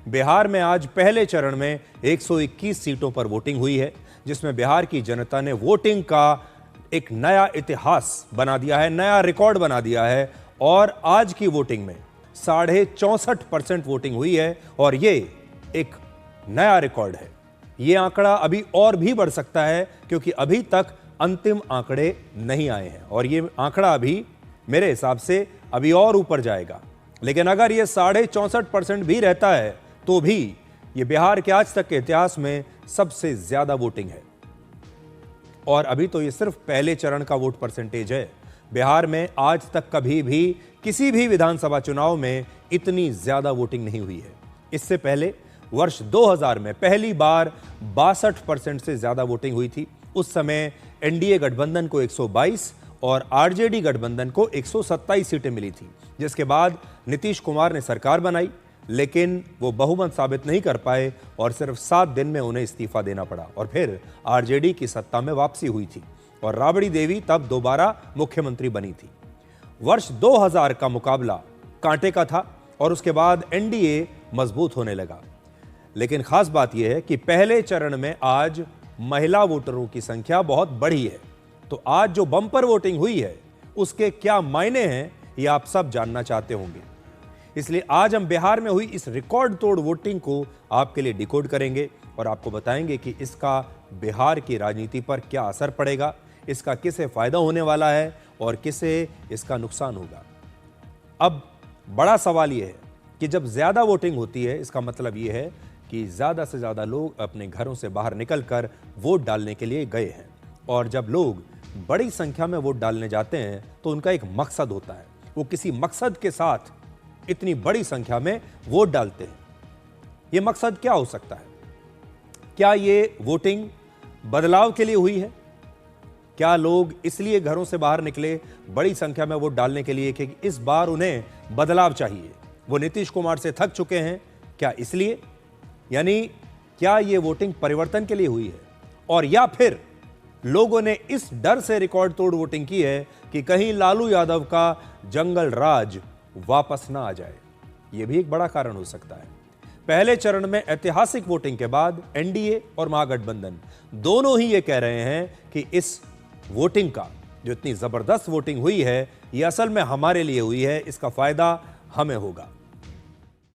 बिहार में आज पहले चरण में 121 सीटों पर वोटिंग हुई है, जिसमें बिहार की जनता ने वोटिंग का एक नया इतिहास बना दिया है, नया रिकॉर्ड बना दिया है। और आज की वोटिंग में 64.5% वोटिंग हुई है और ये एक नया रिकॉर्ड है। ये आंकड़ा अभी और भी बढ़ सकता है क्योंकि अभी तक अंतिम आंकड़े नहीं आए हैं और ये आंकड़ा अभी मेरे हिसाब से अभी और ऊपर जाएगा। लेकिन अगर ये 64.5% भी रहता है तो भी ये बिहार के आज तक के इतिहास में सबसे ज्यादा वोटिंग है। और अभी तो ये सिर्फ पहले चरण का वोट परसेंटेज है। बिहार में आज तक कभी भी किसी भी विधानसभा चुनाव में इतनी ज्यादा वोटिंग नहीं हुई है। इससे पहले वर्ष 2000 में पहली बार 62% से ज्यादा वोटिंग हुई थी। उस समय एनडीए गठबंधन को 122 और आरजेडी गठबंधन को 127 सीटें मिली थी, जिसके बाद नीतीश कुमार ने सरकार बनाई, लेकिन वो बहुमत साबित नहीं कर पाए और सिर्फ 7 दिन में उन्हें इस्तीफा देना पड़ा और फिर आरजेडी की सत्ता में वापसी हुई थी और राबड़ी देवी तब दोबारा मुख्यमंत्री बनी थी। वर्ष 2000 का मुकाबला कांटे का था और उसके बाद एनडीए मजबूत होने लगा। लेकिन खास बात यह है कि पहले चरण में आज महिला वोटरों की संख्या बहुत बढ़ी है। तो आज जो बम्पर वोटिंग हुई है उसके क्या मायने हैं ये आप सब जानना चाहते होंगे, इसलिए आज हम बिहार में हुई इस रिकॉर्ड तोड़ वोटिंग को आपके लिए डिकोड करेंगे और आपको बताएंगे कि इसका बिहार की राजनीति पर क्या असर पड़ेगा, इसका किसे फायदा होने वाला है और किसे इसका नुकसान होगा। अब बड़ा सवाल यह है कि जब ज्यादा वोटिंग होती है इसका मतलब यह है कि ज्यादा से ज्यादा लोग अपने घरों से बाहर निकलकर वोट डालने के लिए गए हैं और जब लोग बड़ी संख्या में वोट डालने जाते हैं तो उनका एक मकसद होता है, वो किसी मकसद के साथ इतनी बड़ी संख्या में वोट डालते हैं। यह मकसद क्या हो सकता है? क्या ये वोटिंग बदलाव के लिए हुई है? क्या लोग इसलिए घरों से बाहर निकले बड़ी संख्या में वोट डालने के लिए कि इस बार उन्हें बदलाव चाहिए, वो नीतीश कुमार से थक चुके हैं, क्या इसलिए? यानी क्या ये वोटिंग परिवर्तन के लिए हुई है और या फिर लोगों ने इस डर से रिकॉर्ड तोड़ वोटिंग की है कि कहीं लालू यादव का जंगल राज वापस ना आ जाए? यह भी एक बड़ा कारण हो सकता है। पहले चरण में ऐतिहासिक वोटिंग के बाद एनडीए और महागठबंधन दोनों ही ये कह रहे हैं कि इस वोटिंग का जो इतनी जबरदस्त वोटिंग हुई है ये असल में हमारे लिए हुई है, इसका फायदा हमें होगा।